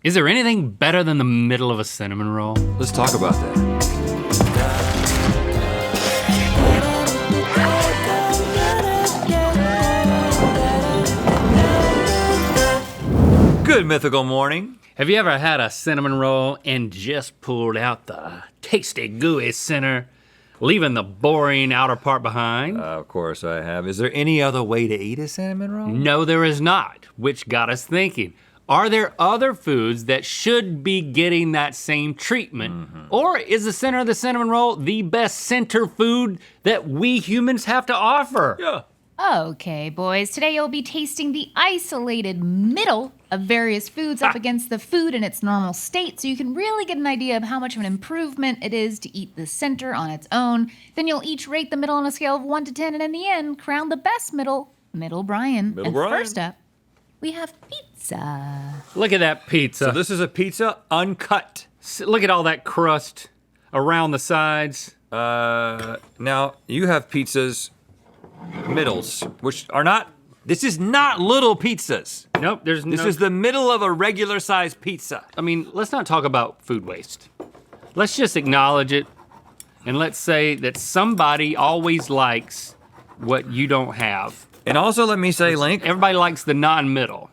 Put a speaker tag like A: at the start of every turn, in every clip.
A: Is there anything better than the middle of a cinnamon roll?
B: Let's talk about that. Good mythical morning.
A: Have you ever had a cinnamon roll and just pulled out the tasty, gooey center, leaving the boring outer part behind?
B: Of course I have. Is there any other way to eat a cinnamon roll?
A: No, there is not, which got us thinking. Are there other foods that should be getting that same treatment? Or is the center of the cinnamon roll the best center food that we humans have to offer?
B: Yeah.
C: Okay, boys, today you'll be tasting the isolated middle of various foods up against the food in its normal state, so you can really get an idea of how much of an improvement it is to eat the center on its own. Then you'll each rate the middle on a scale of 1 to 10, and in the end, crown the best Middle Brian. First up, we have pizza.
A: Look at that pizza.
B: So this is a pizza uncut.
A: Look at all that crust around the sides.
B: Now you have pizzas middles, which are not, this is not little pizzas.
A: Nope, there's no.
B: This is the middle of a regular sized pizza.
A: I mean, let's not talk about food waste. Let's just acknowledge it, and let's say that somebody always likes what you don't have.
B: And also let me say, Link,
A: Everybody likes the non-middle.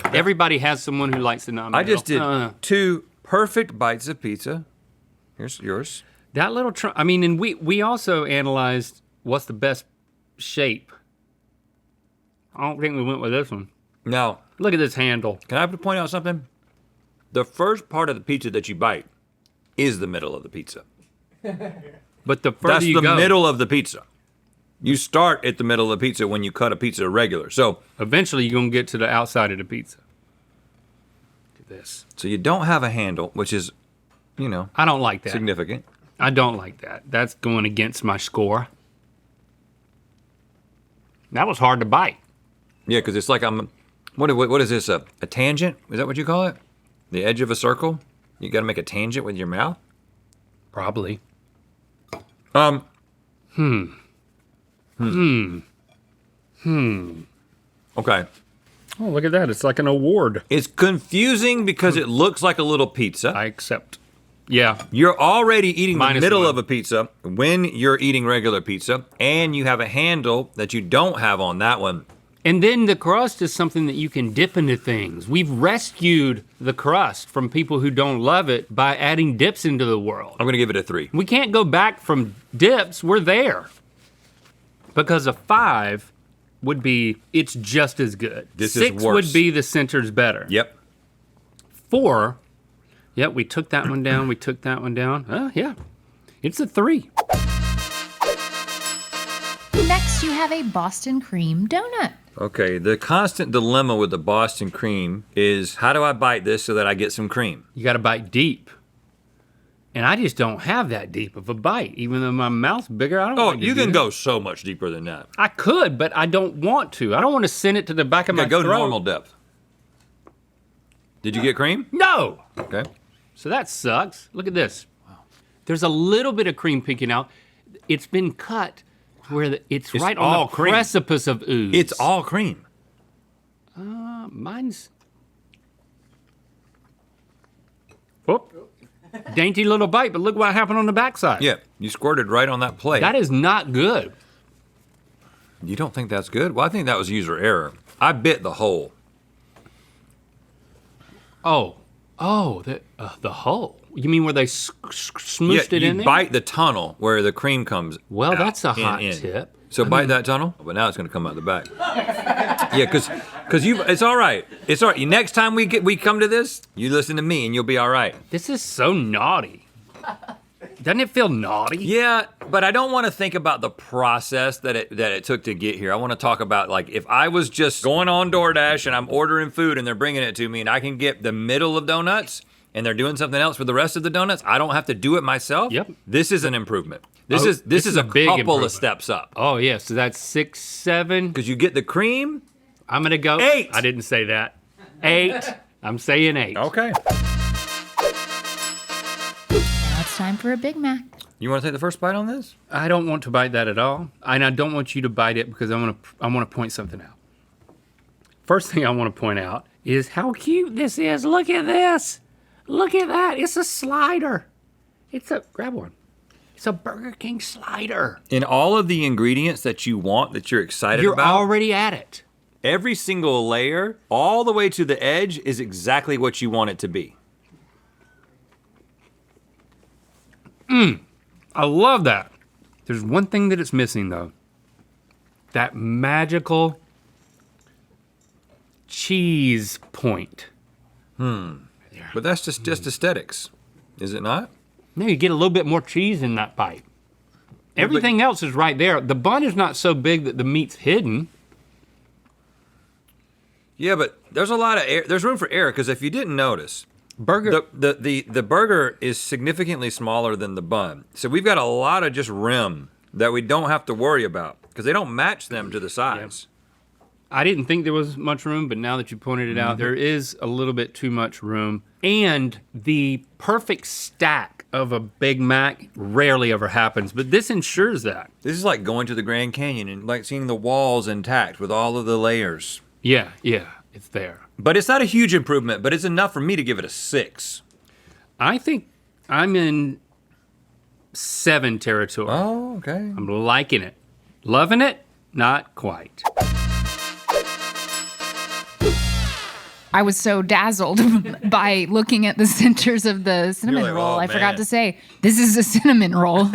A: Everybody has someone who likes the non-middle.
B: I just did 2 perfect bites of pizza. Here's yours.
A: That little, I mean, and we also analyzed what's the best shape. I don't think we went with this one.
B: Now,
A: Look at this handle.
B: can I point out something? The first part of the pizza that you bite is the middle of the pizza.
A: But the further
B: That's
A: you
B: the
A: go,
B: middle of the pizza. You start at the middle of the pizza when you cut a pizza regular. So
A: eventually you're gonna get to the outside of the pizza. Look at this.
B: so you don't have a handle, which is, you know,
A: I don't like that.
B: significant.
A: I don't like that. That's going against my score. That was hard to bite.
B: Yeah, because it's like what is this, a tangent? Is that what you call it? The edge of a circle? You gotta make a tangent with your mouth?
A: Probably.
B: Okay.
A: Oh, look at that. It's like an award.
B: It's confusing because it looks like a little pizza.
A: I accept. Yeah.
B: You're already eating the
A: Minus
B: middle
A: 1.
B: of a pizza when you're eating regular pizza, and you have a handle that you don't have on that one.
A: And then the crust is something that you can dip into things. We've rescued the crust from people who don't love it by adding dips into the world.
B: I'm gonna give it a 3.
A: We can't go back from dips, we're there. Because a 5 would be, it's just as good.
B: This is
A: 6
B: worse.
A: would be the center's better.
B: Yep.
A: 4, yep, we took that one down, we took that one down. Yeah, it's a 3.
C: Next, you have a Boston cream donut.
B: Okay, the constant dilemma with the Boston cream is how do I bite this so that I get some cream?
A: You gotta bite deep. And I just don't have that deep of a bite. Even though my mouth's bigger, I don't
B: Oh,
A: like to
B: you
A: do
B: can
A: that.
B: go so much deeper than that.
A: I could, but I don't want to. I don't want to send it to the back of my
B: Okay, go
A: throat.
B: normal depth. Did you get cream?
A: No!
B: Okay.
A: So that sucks. Look at this. There's a little bit of cream peeking out. It's been cut to where it's right on
B: all
A: the
B: cream.
A: precipice of ooze.
B: It's all cream.
A: Mine's... Whoop. Dainty little bite, but look what happened on the backside.
B: Yeah, you squirted right on that plate.
A: That is not good.
B: You don't think that's good? Well, I think that was user error. I bit the hole.
A: Oh, the hole. You mean where they smooshed it
B: you
A: in there?
B: bite the tunnel where the cream comes
A: Well,
B: out
A: that's a
B: and
A: hot
B: in.
A: tip.
B: So bite that tunnel, but now it's gonna come out the back. Yeah, cause you, it's all right. It's all right. Next time we come to this, you listen to me and you'll be all right.
A: This is so naughty. Doesn't it feel naughty?
B: Yeah, but I don't want to think about the process that it took to get here. I want to talk about like if I was just going on DoorDash and I'm ordering food and they're bringing it to me and I can get the middle of donuts and they're doing something else for the rest of the donuts, I don't have to do it myself.
A: Yep.
B: This is an improvement. This
A: Oh,
B: is a
A: big
B: couple
A: improvement.
B: of steps up.
A: Oh yeah, so that's 6, 7.
B: Because you get the cream.
A: I'm gonna go
B: 8.
A: I didn't say that. 8. I'm saying 8.
B: Okay.
C: Now it's time for a Big Mac.
B: You want to take the first bite on this?
A: I don't want to bite that at all. And I don't want you to bite it because I want to point something out. First thing I want to point out is how cute this is. Look at this. Look at that. It's a slider. Grab one. It's a Burger King slider.
B: In all of the ingredients that you want, that you're excited
A: You're
B: about,
A: already at it.
B: every single layer, all the way to the edge, is exactly what you want it to be.
A: I love that. There's one thing that it's missing though. That magical cheese point.
B: But that's just aesthetics, is it not?
A: No, you get a little bit more cheese in that bite. Everything else is right there. The bun is not so big that the meat's hidden.
B: Yeah, but there's a lot of air. There's room for error, because if you didn't notice,
A: Burger.
B: the burger is significantly smaller than the bun. So we've got a lot of just rim that we don't have to worry about, because they don't match them to the size.
A: I didn't think there was much room, but now that you pointed it out, there is a little bit too much room. And the perfect stack of a Big Mac rarely ever happens, but this ensures that.
B: This is like going to the Grand Canyon and like seeing the walls intact with all of the layers.
A: Yeah, it's there.
B: But it's not a huge improvement, but it's enough for me to give it a 6.
A: I think I'm in 7 territory.
B: Oh, okay.
A: I'm liking it. Loving it? Not quite.
C: I was so dazzled by looking at the centers of the cinnamon
B: like,
C: roll.
B: "Oh,
C: I forgot
B: man."
C: to say, this is a cinnamon roll.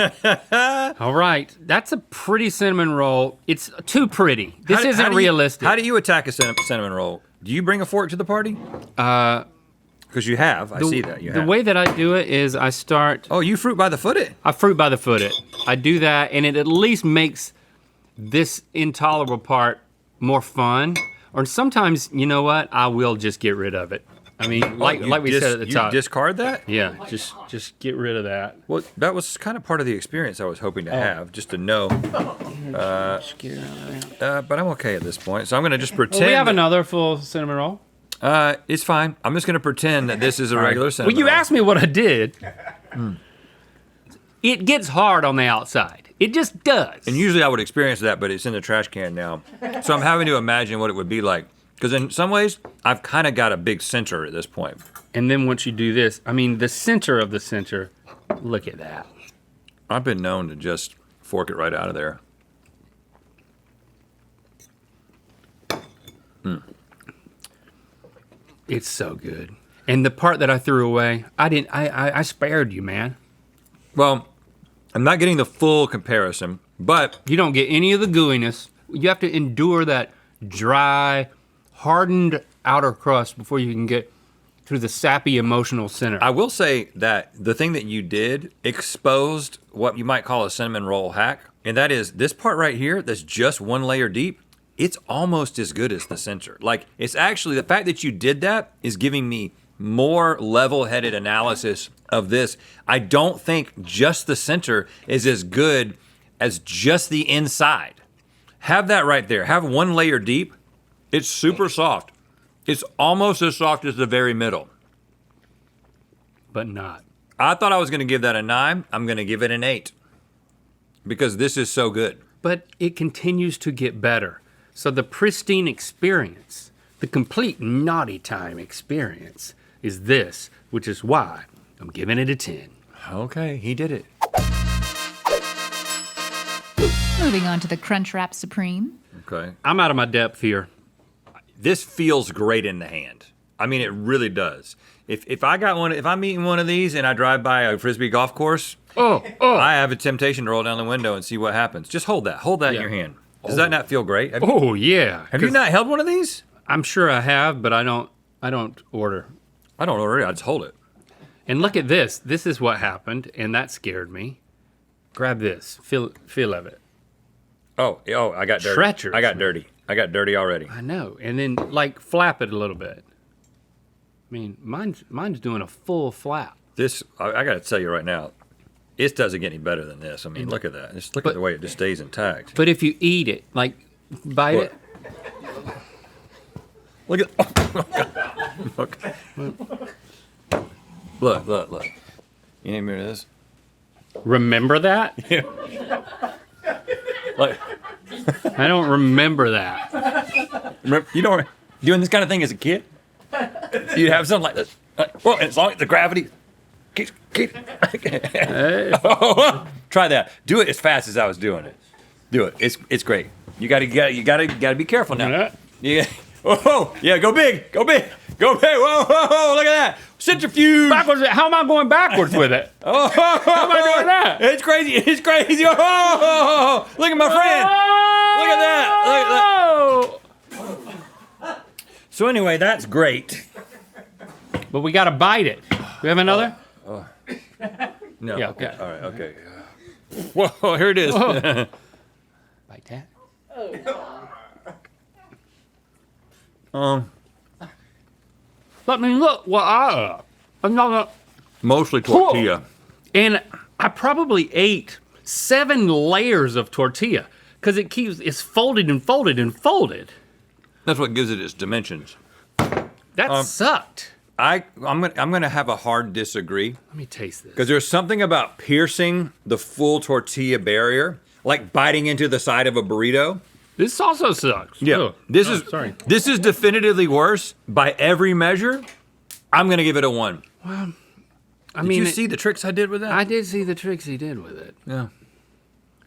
A: All right, that's a pretty cinnamon roll. It's too pretty. This isn't realistic.
B: How do you attack a cinnamon roll? Do you bring a fork to the party? Because you have. I see that. You
A: The
B: have.
A: way that I do it is I start,
B: Oh, you fruit by the foot it?
A: I fruit by the foot it. I do that and it at least makes this intolerable part more fun. Or sometimes, you know what? I will just get rid of it. I mean, like we said at the top.
B: You discard that?
A: Yeah, just get rid of that.
B: Well, that was kind of part of the experience I was hoping to have, just to know. But I'm okay at this point, so I'm gonna just pretend.
A: Well, we have
B: that-
A: another full cinnamon roll.
B: It's fine. I'm just gonna pretend that this is a regular cinnamon
A: Well, you
B: roll.
A: asked me what I did. It gets hard on the outside. It just does.
B: And usually I would experience that, but it's in the trash can now. So I'm having to imagine what it would be like. Because in some ways, I've kind of got a big center at this point.
A: And then once you do this, I mean, the center of the center, look at that.
B: I've been known to just fork it right out of there.
A: It's so good. And the part that I threw away, I spared you, man.
B: Well, I'm not getting the full comparison, but
A: You don't get any of the gooiness. You have to endure that dry, hardened outer crust before you can get to the sappy emotional center.
B: I will say that the thing that you did exposed what you might call a cinnamon roll hack. And that is this part right here that's just one layer deep. It's almost as good as the center. Like, it's actually, the fact that you did that is giving me more level-headed analysis of this. I don't think just the center is as good as just the inside. Have that right there. Have one layer deep. It's super soft. It's almost as soft as the very middle.
A: but not.
B: I thought I was gonna give that a 9. I'm gonna give it an 8. Because this is so good.
A: But it continues to get better. So the pristine experience, the complete naughty time experience is this, which is why I'm giving it a 10.
B: Okay, he did it.
C: Moving on to the Crunch Wrap Supreme.
B: Okay.
A: I'm out of my depth here.
B: This feels great in the hand. I mean, it really does. If I got one, if I'm eating one of these and I drive by a Frisbee golf course, I have a temptation to roll down the window and see what happens. Just hold that. Hold that in
A: Yeah.
B: your hand. Does that not feel great? Have,
A: Oh yeah.
B: have you
A: 'Cause
B: not held one of these?
A: I'm sure I have, but I don't order.
B: I don't order it. I just hold it.
A: And look at this. This is what happened, and that scared me. Grab this. Feel of it.
B: Oh, I got dirty.
A: Treacherous,
B: I got
A: man.
B: dirty. I got dirty already.
A: I know. And then like flap it a little bit. I mean, mine's doing a full flap.
B: This, I got to tell you right now, it doesn't get any better than this. I mean, look at that. Just look at the way it just stays intact.
A: But if you eat it, like bite
B: What?
A: it,
B: Look at, okay. Look. You need me to this?
A: remember that?
B: Like,
A: I don't remember that.
B: remember, you don't doing this kind of thing as a kid? You'd have something like this. Well, as long as the gravity. Try that. Do it as fast as I was doing it. Do it. It's great. You gotta be careful now. Yeah. Oh, yeah. Go big. Go big. Go big. Whoa, whoa, whoa. Look at that. Centrifuge.
A: Backwards. How am I going backwards with it?
B: Oh,
A: How am I doing that?
B: It's crazy. It's crazy. Oh, look at my friend. Look at that. So anyway, that's great.
A: But we gotta bite it. We have another?
B: No.
A: Yeah, okay.
B: All right. Okay. Whoa, here it is.
A: Bite that. Let me look what another.
B: Mostly tortilla.
A: And I probably ate 7 layers of tortilla because it's folded and folded and folded.
B: That's what gives it its dimensions.
A: That sucked.
B: I'm gonna have a hard disagree
A: Let me taste this.
B: because there's something about piercing the full tortilla barrier, like biting into the side of a burrito.
A: This also sucks.
B: Yeah,
A: Ugh.
B: this
A: Oh,
B: is
A: sorry.
B: This is definitively worse by every measure. I'm gonna give it a 1.
A: I
B: Did
A: mean,
B: you see the tricks I did with that?
A: I did see the tricks he did with it.
B: Yeah.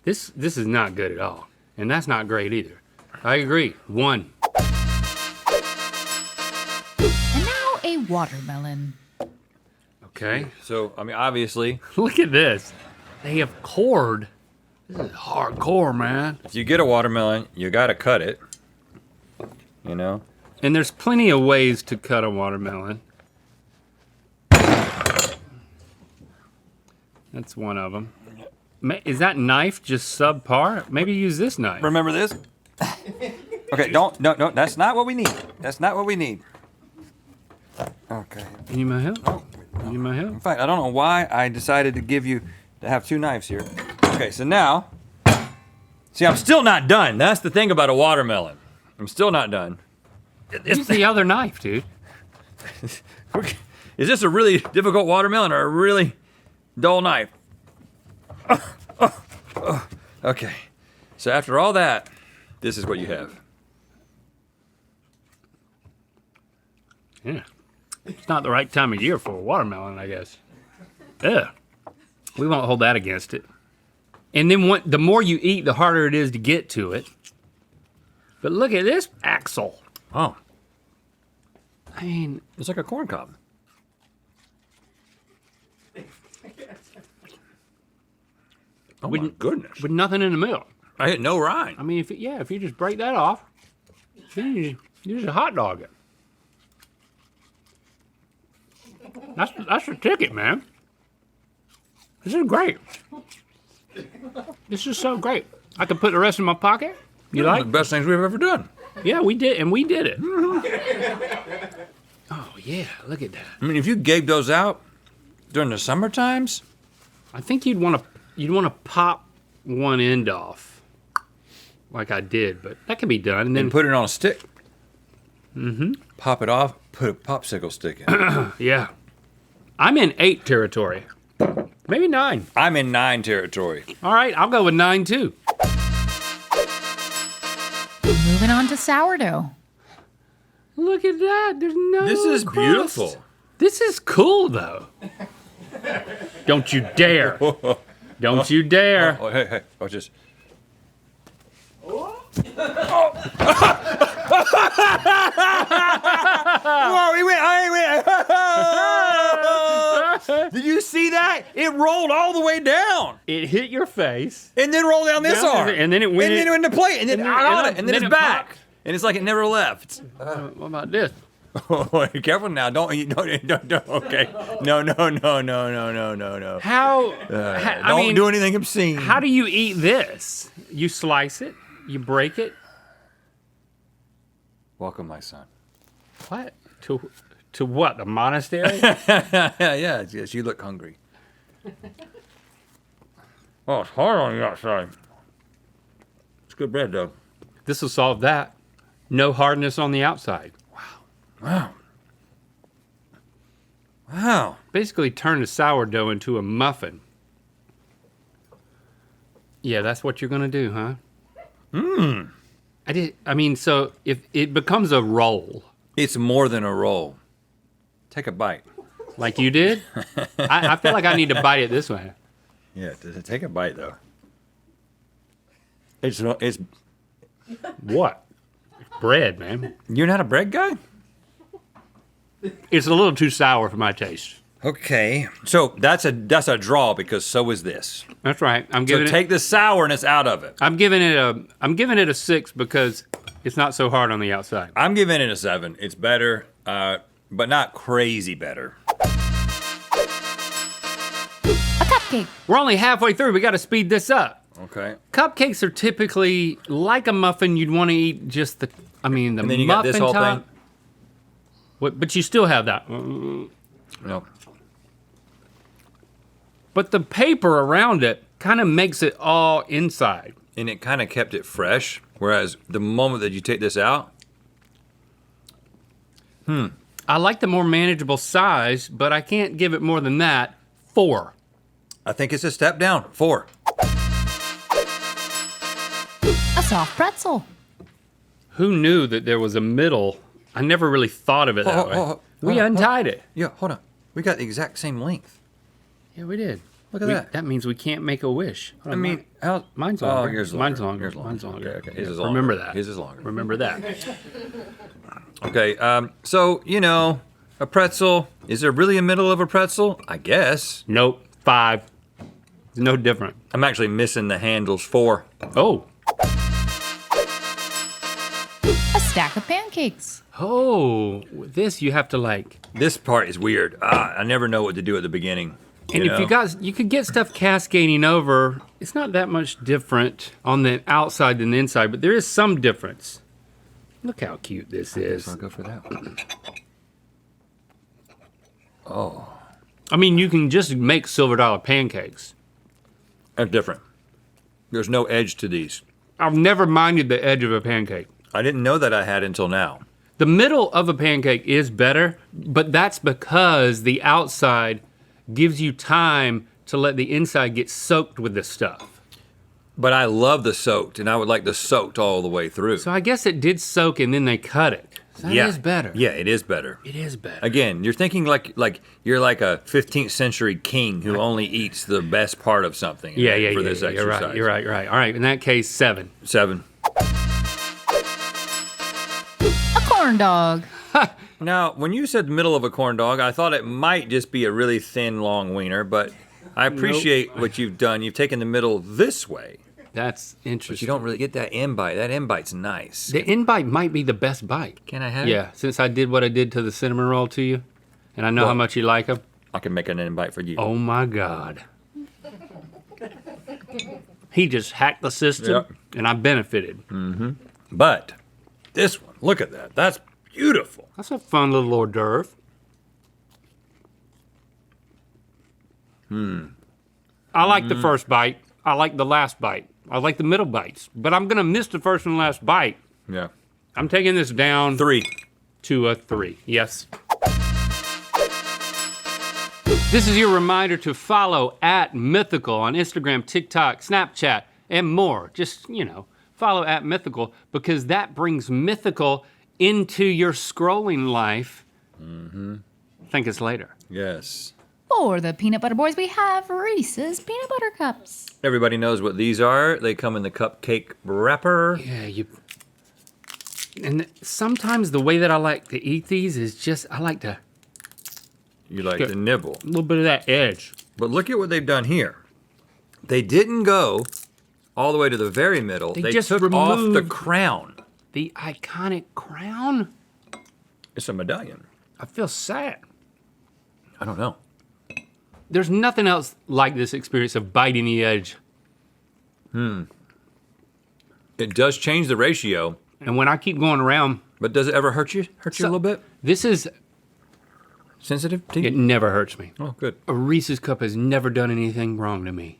A: This is not good at all, and that's not great either. I agree. 1.
C: And now a watermelon.
A: Okay.
B: So I mean, obviously,
A: Look at this. They have cored. This is hardcore, man.
B: if you get a watermelon, you gotta cut it. You know.
A: And there's plenty of ways to cut a watermelon. That's one of them. Is that knife just subpar? Maybe use this knife.
B: Remember this? Okay, no, that's not what we need. That's not what we need. Okay.
A: You need my help? You need my help?
B: In fact, I don't know why I decided to have 2 knives here. Okay, so now, see, I'm still not done. That's the thing about a watermelon. I'm still not done.
A: Use the other knife, dude.
B: Is this a really difficult watermelon or a really dull knife? Okay, so after all that, this is what you have.
A: Yeah. It's not the right time of year for a watermelon, I guess. Yeah. We won't hold that against it. And then the more you eat, the harder it is to get to it. But look at this axle.
B: Oh,
A: I mean,
B: it's like a corn cob. Oh my goodness.
A: with nothing in the middle.
B: I hit no rind.
A: I mean, if you just break that off, then you just hot dog it. That's your ticket, man. This is great. This is so great. I could put the rest in my pocket. You
B: One
A: like?
B: of the best things we've ever done.
A: Yeah, we did, and we did it. Oh yeah, look at that.
B: I mean, if you gave those out during the summer times,
A: I think you'd want to pop one end off, like I did, but that can be done. And then
B: and put it on a stick. Pop it off, put a popsicle stick in.
A: yeah, I'm in 8 territory, maybe 9.
B: I'm in 9 territory.
A: All right, I'll go with 9 too.
C: Moving on to sourdough.
A: Look at that. There's no
B: This is
A: crust.
B: beautiful.
A: This is cool though. Don't you dare. Don't you dare.
B: Oh, hey, watch this. Whoa, he went. Did you see that? It rolled all the way down.
A: It hit your face.
B: And then rolled down this
A: Down,
B: arm.
A: and then it went
B: And then it went into play. And then on it. And then it's
A: it
B: back.
A: popped.
B: And it's like it never left.
A: What about this?
B: Oh, careful now. Don't. Okay. No.
A: How?
B: Don't do anything obscene.
A: How do you eat this? You slice it. You break it.
B: Welcome, my son.
A: What? To what? The monastery?
B: Yes, you look hungry. Oh, it's hard on the outside. It's good bread, though.
A: This will solve that. No hardness on the outside.
B: Wow.
A: Basically turn the sourdough into a muffin. Yeah, that's what you're gonna do, huh? I mean, so if it becomes a roll,
B: It's more than a roll. Take a bite.
A: Like you did? I feel like I need to bite it this way.
B: Yeah, take a bite though. It's
A: What? Bread, man.
B: you're not a bread guy?
A: It's a little too sour for my taste.
B: Okay. So that's a draw because so is this.
A: That's right.
B: So take the sourness out of it.
A: I'm giving it a 6 because it's not so hard on the outside.
B: I'm giving it a 7. It's better, but not crazy better.
C: A cupcake.
A: We're only halfway through. We got to speed this up.
B: Okay.
A: Cupcakes are typically like a muffin. You'd want to eat just the
B: And then
A: muffin
B: you got this whole
A: top.
B: thing.
A: What, but you still have that.
B: No.
A: But the paper around it kind of makes it all inside.
B: And it kind of kept it fresh. Whereas the moment that you take this out,
A: I like the more manageable size, but I can't give it more than that. 4.
B: I think it's a step down. 4.
C: A soft pretzel.
A: Who knew that there was a middle? I never really thought of it that way. We untied it.
B: Yeah, hold on. We got the exact same length.
A: Yeah, we did.
B: Look at that.
A: That means we can't make a wish. Hold
B: I
A: on,
B: mean, how?
A: mine's
B: Oh,
A: longer.
B: yours is
A: Mine's
B: longer.
A: longer.
B: Yours is longer.
A: Mine's longer.
B: Okay, okay.
A: Yeah,
B: His is longer.
A: remember that.
B: His is longer.
A: Remember that.
B: Okay, so, a pretzel. Is there really a middle of a pretzel? I guess.
A: Nope. 5. It's no different.
B: I'm actually missing the handles. 4.
A: Oh.
C: A stack of pancakes.
A: Oh. With this you have to like.
B: This part is weird. I never know what to do at the beginning.
A: And if you could get stuff cascading over, it's not that much different on the outside than the inside, but there is some difference. Look how cute this is.
B: I'll go for that one.
A: I mean, you can just make silver dollar pancakes.
B: That's different. There's no edge to these.
A: I've never minded the edge of a pancake.
B: I didn't know that I had until now.
A: The middle of a pancake is better, but that's because the outside gives you time to let the inside get soaked with the stuff.
B: But I love the soaked, and I would like the soaked all the way through.
A: So I guess it did soak and then they cut it. So that is better.
B: Yeah, it is better.
A: It is better.
B: Again, you're thinking like you're like a 15th century king who only eats the best part of something.
A: Yeah,
B: for this exercise.
A: You're right. All right, in that case, 7.
B: 7.
C: A corn dog.
B: Now, when you said middle of a corn dog, I thought it might just be a really thin, long wiener, but I appreciate what you've done. You've taken the middle this way,
A: That's
B: but
A: interesting.
B: you don't really get that end bite. That end bite's nice.
A: The end bite might be the best bite.
B: Can I have it?
A: Yeah, since I did what I did to the cinnamon roll to you, and I know how
B: Well-
A: much you like them.
B: I can make an end bite for you.
A: Oh my God. He just hacked the system,
B: Yep.
A: and I benefited.
B: But this one, look at that. That's beautiful.
A: That's a fun little hors d'oeuvre. I like the first bite. I like the last bite. I like the middle bites, but I'm gonna miss the first and last bite.
B: Yeah.
A: I'm taking this down
B: 3.
A: to a 3. Yes. This is your reminder to follow at Mythical on Instagram, TikTok, Snapchat, and more. Just, follow at Mythical because that brings Mythical into your scrolling life. Thank us later.
B: Yes.
C: For the peanut butter boys, we have Reese's peanut butter cups.
B: Everybody knows what these are. They come in the cupcake wrapper.
A: Yeah, and sometimes the way that I like to eat these is just, I like to,
B: You like
A: Good.
B: to nibble.
A: a little bit of that edge.
B: But look at what they've done here. They didn't go all the way to the very middle.
A: They
B: They
A: just
B: took off the
A: removed-
B: crown.
A: The iconic crown.
B: It's a medallion.
A: I feel sad.
B: I don't know.
A: There's nothing else like this experience of biting the edge.
B: It does change the ratio,
A: And when I keep going around,
B: but does it ever hurt you? Hurt you a little bit?
A: this is,
B: Sensitive to you?
A: it never hurts me.
B: Oh, good.
A: A Reese's cup has never done anything wrong to me.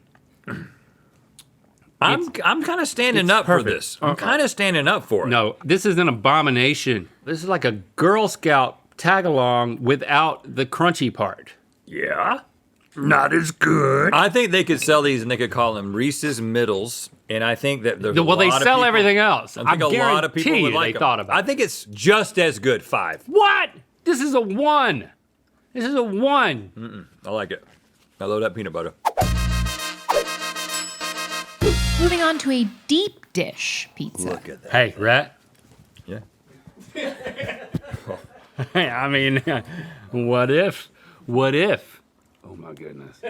B: I'm kind of standing
A: it's
B: up for
A: perfect.
B: this. I'm kind of standing up for it.
A: No, this is an abomination. This is like a Girl Scout tag along without the crunchy part.
B: Yeah. Not as good. I think they could sell these and they could call them Reese's Middles. And I think that there's
A: Well, they sell everything else.
B: I think a lot of people
A: guarantee
B: would like
A: they
B: them.
A: thought about
B: I
A: it.
B: think it's just as good. 5.
A: What? This is a 1. This is a 1.
B: I like it. I love that peanut butter.
C: Moving on to a deep dish pizza.
B: Look at that.
A: Hey, Rat.
B: Yeah.
A: I mean, what if? What if? Oh my goodness.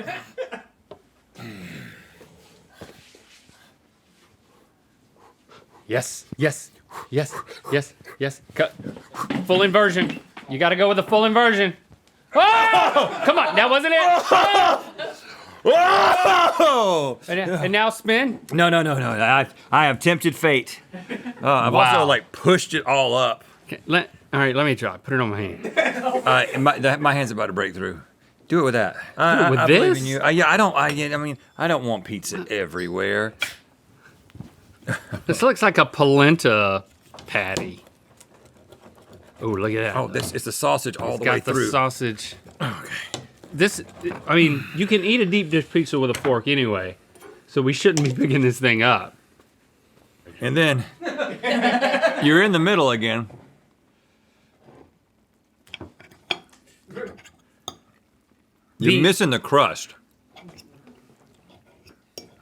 A: Yes, yes, yes, yes, yes. Cut. Full inversion. You gotta go with the full inversion. Oh! Come on, that wasn't it.
B: Whoa!
A: And now spin.
B: No. I have tempted fate. I've
A: Wow.
B: also like pushed it all up.
A: Okay, all right, let me try. Put it on my hand.
B: My hand's about to break through. Do it with that.
A: with
B: I believe
A: this?
B: in you. I don't want pizza everywhere.
A: This looks like a polenta patty. Oh, look at that.
B: Oh, it's the sausage all the way
A: Got the
B: through.
A: sausage.
B: Okay.
A: This, I mean, you can eat a deep dish pizza with a fork anyway, so we shouldn't be picking this thing up.
B: And then you're in the middle again. You're missing the crust.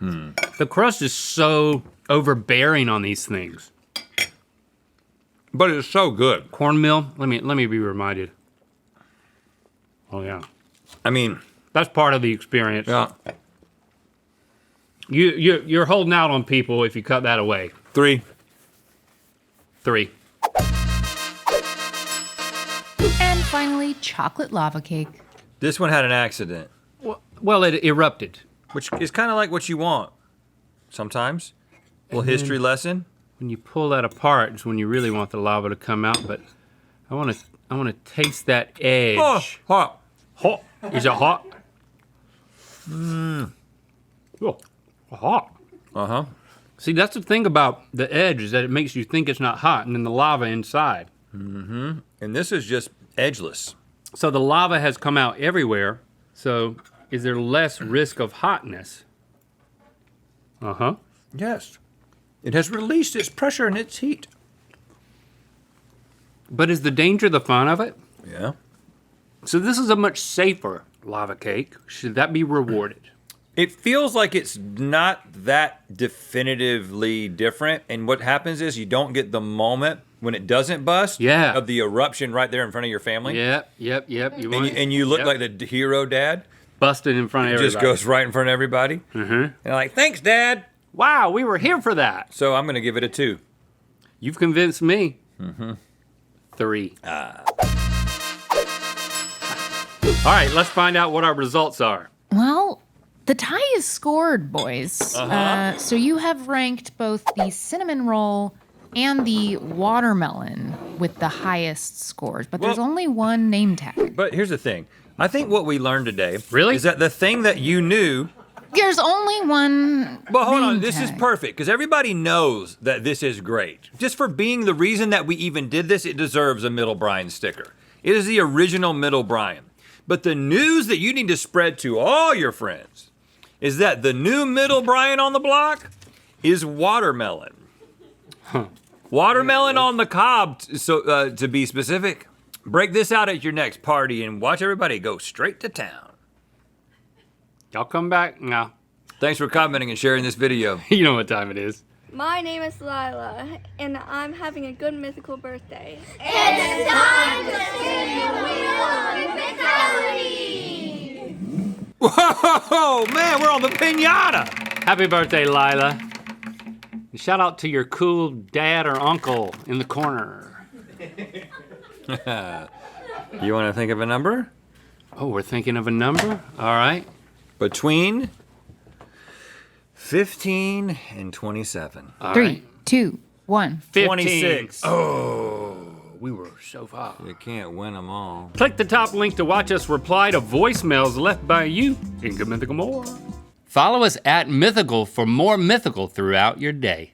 A: The crust is so overbearing on these things.
B: But it's so good.
A: Cornmeal, let me be reminded. Oh yeah,
B: I mean,
A: that's part of the experience.
B: yeah.
A: You're holding out on people if you cut that away.
B: 3.
A: 3.
C: And finally, chocolate lava cake.
B: This one had an accident,
A: Well, it erupted.
B: which is kind of like what you want sometimes. A little history lesson.
A: When you pull that apart, is when you really want the lava to come out. But I want to taste that edge.
B: Oh, hot.
A: Hot. Is it hot? Oh, hot.
B: Uh-huh.
A: See, that's the thing about the edge, is that it makes you think it's not hot, and then the lava inside.
B: And this is just edgeless.
A: So the lava has come out everywhere. So is there less risk of hotness? Uh-huh.
B: Yes. It has released its pressure and its heat.
A: But is the danger the fun of it?
B: Yeah.
A: So this is a much safer lava cake. Should that be rewarded?
B: It feels like it's not that definitively different. And what happens is you don't get the moment when it doesn't bust
A: Yeah.
B: of the eruption right there in front of your family.
A: Yep.
B: And you look
A: Yep.
B: like the hero dad.
A: busted in front of
B: It
A: everybody.
B: just goes right in front of everybody.
A: Mm-hmm.
B: And they're like, thanks, Dad.
A: Wow, we were here for that.
B: So I'm going to give it a 2.
A: You've convinced me. 3. All right, let's find out what our results are.
C: Well, the tie is scored, boys. So you have ranked both the cinnamon roll and the watermelon with the highest scores, but there's
B: Well-
C: only one name tag.
B: But here's the thing. I think what we learned today
A: Really?
B: is that the thing that you knew.
C: There's only one.
B: Well, hold on.
C: name
B: This is
C: tag.
B: perfect because everybody knows that this is great. Just for being the reason that we even did this, it deserves a Middle Bryan sticker. It is the original Middle Bryan. But the news that you need to spread to all your friends is that the new Middle Bryan on the block is watermelon. Watermelon on the cob, to be specific. Break this out at your next party and watch everybody go straight to town.
A: Y'all come back now.
B: Thanks for commenting and sharing this video.
A: You know what time it is.
D: My name is Lila, and I'm having a good mythical birthday.
E: It's time to spin the wheel of mythicality!
B: Whoa, man, we're on the pinata.
A: Happy birthday, Lila. And shout out to your cool dad or uncle in the corner.
B: You want to think of a number?
A: Oh, we're thinking of a number? All right.
B: Between 15 and 27.
A: All
C: 3,
A: right.
C: 2, 1.
A: 15.
B: 26.
A: Oh, we were so far.
B: You can't win them all.
A: Click the top link to watch us reply to voicemails left by you. Think of Mythical more. Follow us at Mythical for more Mythical throughout your day.